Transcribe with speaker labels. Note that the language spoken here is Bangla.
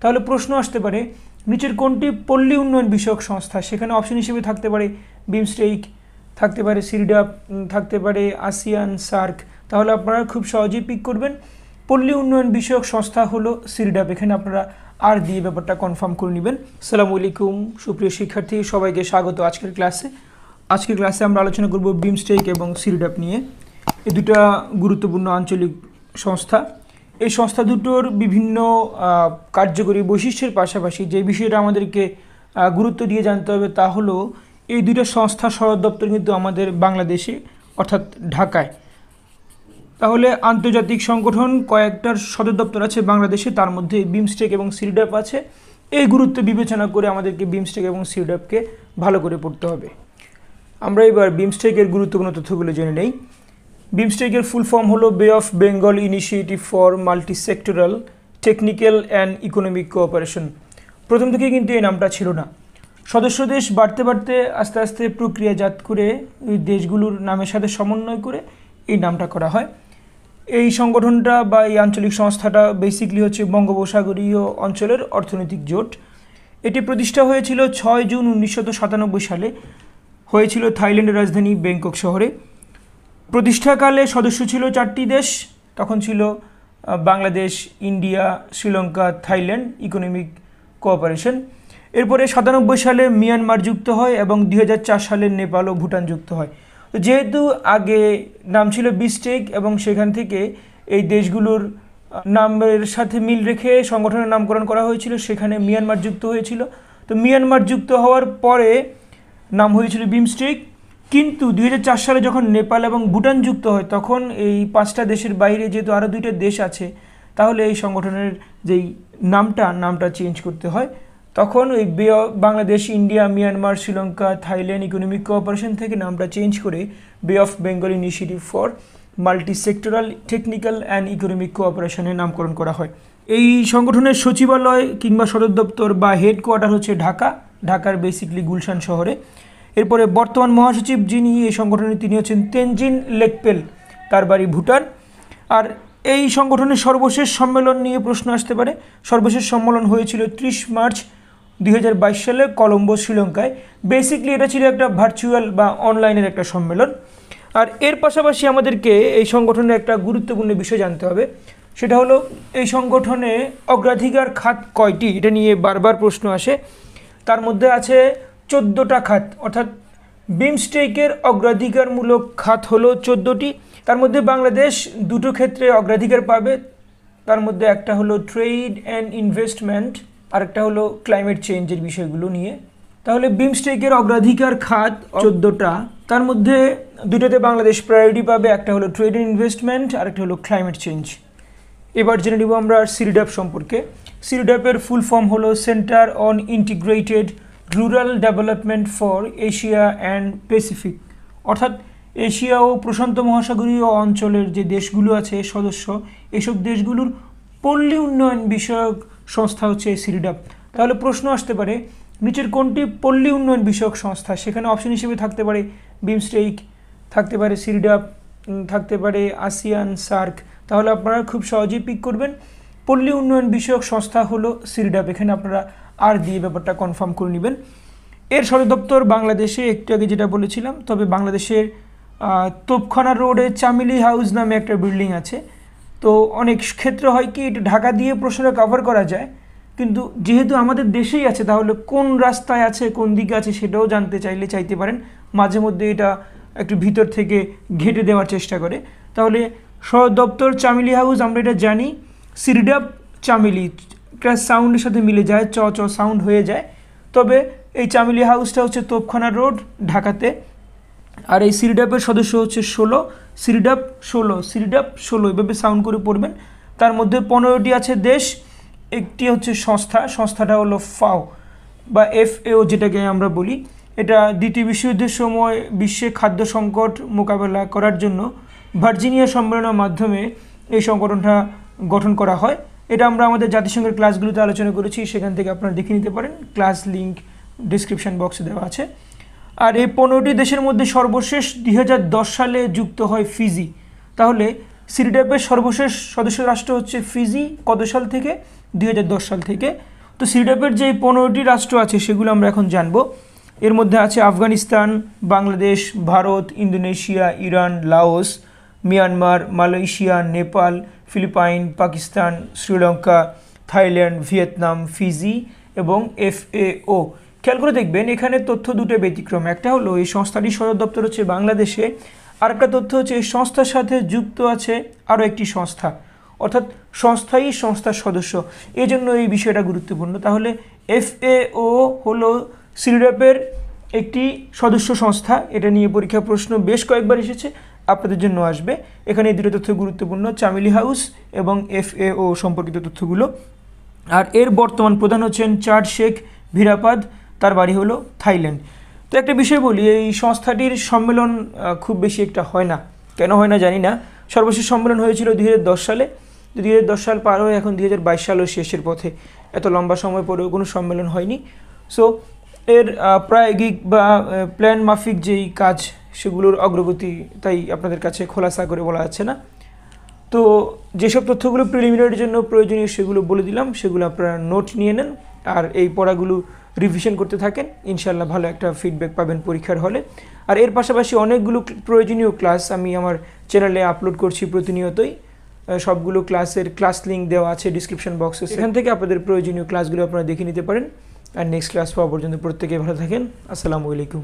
Speaker 1: তাহলে প্রশ্ন আসতে পারে নিচের কোনটি পল্লী উন্নয়ন বিষয়ক সংস্থা। সেখানে অপশন হিসেবে থাকতে পারে বিমস্টেক, থাকতে পারে সিরডাপ, থাকতে পারে আসিয়ান, সার্ক। তাহলে আপনারা খুব সহজেই পিক করবেন পল্লী উন্নয়ন বিষয়ক সংস্থা হলো সিরডাপ। এখানে আপনারা আর দিয়ে ব্যাপারটা কনফার্ম করে নেবেন। আসসালামু আলাইকুম সুপ্রিয় শিক্ষার্থী, সবাইকে স্বাগত আজকের ক্লাসে। আজকের ক্লাসে আমরা আলোচনা করব বিমস্টেক এবং সিরডাপ নিয়ে। এই দুটা গুরুত্বপূর্ণ আঞ্চলিক সংস্থা। এই সংস্থা দুটোর বিভিন্ন কার্যকরী বৈশিষ্ট্যের পাশাপাশি যে বিষয়টা আমাদেরকে গুরুত্ব দিয়ে জানতে হবে তা হলো এই দুটো সংস্থার সদর দপ্তর কিন্তু আমাদের বাংলাদেশে অর্থাৎ ঢাকায়। তাহলে আন্তর্জাতিক সংগঠন কয়েকটার সদর দপ্তর আছে বাংলাদেশে, তার মধ্যে বিমস্টেক এবং সিরডাপ আছে। এই গুরুত্ব বিবেচনা করে আমাদেরকে বিমস্টেক এবং সিরডাপকে ভালো করে পড়তে হবে। আমরা এবার বিমস্টেকের গুরুত্বপূর্ণ তথ্যগুলো জেনে নেই। বিমস্টেকের ফুল ফর্ম হলো বে of Bengal initiative for multi sectoral technical and economic cooperation. প্রথম থেকে কিন্তু এই নামটা ছিল না। সদস্য দেশ বাড়তে বাড়তে আস্তে আস্তে প্রক্রিয়াজাত করে এই দেশগুলোর নামের সাথে সমন্বয় করে এই নামটা করা হয়। এই সংগঠনটা বা এই আঞ্চলিক সংস্থাটা বেসিকলি হচ্ছে বঙ্গোপসাগরীয় অঞ্চলের অর্থনৈতিক জোট। এটি প্রতিষ্ঠা হয়েছিল 6 জুন 1997 সালে, হয়েছিল থাইল্যান্ডের রাজধানী ব্যাংকক শহরে। প্রতিষ্ঠাকালে সদস্য ছিল 4টি দেশ, তখন ছিল Bangladesh, India, Sri Lanka, Thailand economic cooperation. এরপরে 97 সালে মিয়ানমার যুক্ত হয় এবং 2004 সালে নেপাল ও ভুটান যুক্ত হয়। তো যেহেতু আগে নাম ছিল বিমস্টেক এবং সেখান থেকে এই দেশগুলোর নামের সাথে মিল রেখে সংগঠনের নামকরণ করা হয়েছিল, সেখানে মিয়ানমার যুক্ত হয়েছিল। তো মিয়ানমার যুক্ত হওয়ার পরে নাম হয়েছিল বিমস্টেক। কিন্তু 2004 সালে যখন নেপাল এবং ভুটান যুক্ত হয় তখন এই 5টা দেশের বাইরে যেহেতু আরও 2টা দেশ আছে, তাহলে এই সংগঠনের যেই নামটা চেঞ্জ করতে হয়। তখন ওই Bangladesh, India, Myanmar, Sri Lanka, Thailand economic cooperation থেকে নামটা চেঞ্জ করে bay of Bengal initiative for multi sectoral technical and economic কোঅপারেশনের নামকরণ করা হয়। এই সংগঠনের সচিবালয় কিংবা সদর দপ্তর বা হেডকোয়ার্টার হচ্ছে ঢাকার বেসিকলি গুলশান শহরে। এরপরে বর্তমান মহাসচিব যিনি এই সংগঠনের, তিনি হচ্ছেন তেনজিন লেকপেল, তার বাড়ি ভুটান। আর এই সংগঠনের সর্বশেষ সম্মেলন নিয়ে প্রশ্ন আসতে পারে। সর্বশেষ সম্মেলন হয়েছিল 30 মার্চ 2022 সালে কলম্বো, শ্রীলঙ্কায়। বেসিকলি এটা ছিল একটা ভার্চুয়াল বা অনলাইনের একটা সম্মেলন। আর এর পাশাপাশি আমাদেরকে এই সংগঠনের একটা গুরুত্বপূর্ণ বিষয় জানতে হবে, সেটা হলো এই সংগঠনে অগ্রাধিকার খাত কয়টি, এটা নিয়ে বারবার প্রশ্ন আসে। তার মধ্যে আছে 14টা খাত, অর্থাৎ বিমস্টেকের অগ্রাধিকারমূলক খাত হলো 14টি। তার মধ্যে বাংলাদেশ 2টো ক্ষেত্রে অগ্রাধিকার পাবে। তার মধ্যে একটা হলো ট্রেড অ্যান্ড ইনভেস্টমেন্ট, আর একটা হলো ক্লাইমেট চেঞ্জের বিষয়গুলো নিয়ে। তাহলে বিমস্টেকের অগ্রাধিকার খাত 14টা, তার মধ্যে 2টোতে বাংলাদেশ প্রায়োরিটি পাবে, একটা হলো ট্রেড অ্যান্ড ইনভেস্টমেন্ট আর একটা হলো ক্লাইমেট চেঞ্জ। এবার জেনে নিব আমরা সিরডাপ সম্পর্কে। সিরডাপের ফুল ফর্ম হলো centre on integrated rural development for Asia and Pacific, অর্থাৎ এশিয়া ও প্রশান্ত মহাসাগরীয় অঞ্চলের যে দেশগুলো আছে সদস্য, এসব দেশগুলোর পল্লী উন্নয়ন বিষয়ক সংস্থা হচ্ছে সিরডাপ। তাহলে প্রশ্ন আসতে পারে নিচের কোনটি পল্লী উন্নয়ন বিষয়ক সংস্থা। সেখানে অপশন হিসেবে থাকতে পারে বিমস্টেক, থাকতে পারে সিরডাপ, থাকতে পারে আসিয়ান, সার্ক। তাহলে আপনারা খুব সহজেই পিক করবেন পল্লী উন্নয়ন বিষয়ক সংস্থা হলো সিরডাপ। এখানে আপনারা আর দিয়ে ব্যাপারটা কনফার্ম করে নেবেন। এর সদর দপ্তর বাংলাদেশে, একটু আগে যেটা বলেছিলাম। তবে বাংলাদেশের তোপখানা রোডে চামেলি হাউস নামে একটা বিল্ডিং আছে। তো অনেক ক্ষেত্রে হয় কি এটা ঢাকা দিয়ে প্রশ্নটা কভার করা যায়, কিন্তু যেহেতু আমাদের দেশেই আছে তাহলে কোন রাস্তায় আছে, কোন দিকে আছে সেটাও জানতে চাইতে পারেন। মাঝে মধ্যে এটা একটু ভিতর থেকে ঘেঁটে দেওয়ার চেষ্টা করে। তাহলে সদর দপ্তর চামেলি হাউস, আমরা এটা জানি। সিরডাপ চামেলি একটা সাউন্ডের সাথে মিলে যায়, চ সাউন্ড হয়ে যায়। তবে এই চামেলি হাউসটা হচ্ছে তোপখানা রোড, ঢাকাতে। আর এই সিরডাপের সদস্য হচ্ছে 16, সিরডাপ 16 এভাবে সাউন্ড করে পড়বেন। তার মধ্যে 15টি আছে দেশ, একটি হচ্ছে সংস্থাটা হলো ফাও বা FAO যেটাকে আমরা বলি। এটা দ্বিতীয় বিশ্বযুদ্ধের সময় বিশ্বে খাদ্য সংকট মোকাবেলা করার জন্য ভার্জিনিয়া সম্মেলনের মাধ্যমে এই সংগঠনটা গঠন করা হয়। এটা আমরা আমাদের জাতিসংঘের ক্লাসগুলোতে আলোচনা করেছি, সেখান থেকে আপনারা দেখে নিতে পারেন। ক্লাস লিঙ্ক ডিসক্রিপশন বক্সে দেওয়া আছে। আর এই 15টি দেশের মধ্যে সর্বশেষ 2010 সালে যুক্ত হয় ফিজি। তাহলে সিরডাপের সর্বশেষ সদস্য রাষ্ট্র হচ্ছে ফিজি। কত সাল থেকে? 2010 সাল থেকে। তো সিরডাপের যে 15টি রাষ্ট্র আছে সেগুলো আমরা এখন জানব। এর মধ্যে আছে Afghanistan, Bangladesh, Bharat, Indonesia, Iran, Laos, Myanmar, Malaysia, Nepal, Philippines, Pakistan, Sri Lanka, Thailand, Vietnam, Fiji এবং FAO। খেয়াল করে দেখবেন এখানে তথ্য দুটো ব্যতিক্রম। একটা হলো এই সংস্থাটির সদর দপ্তর হচ্ছে বাংলাদেশে, আর একটা তথ্য হচ্ছে এই সংস্থার সাথে যুক্ত আছে আরও একটি সংস্থা, অর্থাৎ সংস্থাই সংস্থার সদস্য, এই জন্য এই বিষয়টা গুরুত্বপূর্ণ। তাহলে FAO হলো সিরডাপের একটি সদস্য সংস্থা। এটা নিয়ে পরীক্ষা প্রশ্ন বেশ কয়েকবার এসেছে, আপনাদের জন্য আসবে। এখানে এই দুটো তথ্য গুরুত্বপূর্ণ, চামেলি হাউস এবং FAO সম্পর্কিত তথ্যগুলো। আর এর বর্তমান প্রধান হচ্ছেন চার্ড শেখ ভিরাপাদ, তার বাড়ি হলো থাইল্যান্ড। তো একটা বিষয় বলি, এই সংস্থাটির সম্মেলন খুব বেশি একটা হয় না। কেন হয় না জানি না। সর্বশেষ সম্মেলন হয়েছিল 2010 সালে। 2010 সাল পার হয়ে এখন 2022 সালও শেষের পথে, এত লম্বা সময় পরেও কোনো সম্মেলন হয়নি। সো এর প্রায়োগিক বা প্ল্যান মাফিক যেই কাজ সেগুলোর অগ্রগতি তাই আপনাদের কাছে খোলাসা করে বলা যাচ্ছে না। তো যেসব তথ্যগুলো প্রিলিমিনারির জন্য প্রয়োজনীয় সেগুলো বলে দিলাম, সেগুলো আপনারা নোট নিয়ে নেন আর এই পড়াগুলো রিভিশন করতে থাকেন। ইনশাল্লাহ ভালো একটা ফিডব্যাক পাবেন পরীক্ষার হলে। আর এর পাশাপাশি অনেকগুলো প্রয়োজনীয় ক্লাস আমি আমার চ্যানেলে আপলোড করছি প্রতিনিয়তই। সবগুলো ক্লাসের ক্লাস লিঙ্ক দেওয়া আছে ডিসক্রিপশন বক্সে, সেখান থেকে আপনাদের প্রয়োজনীয় ক্লাসগুলো আপনারা দেখে নিতে পারেন। আর নেক্সট ক্লাস পাওয়া পর্যন্ত প্রত্যেকে ভালো থাকেন। আসসালামু আলাইকুম।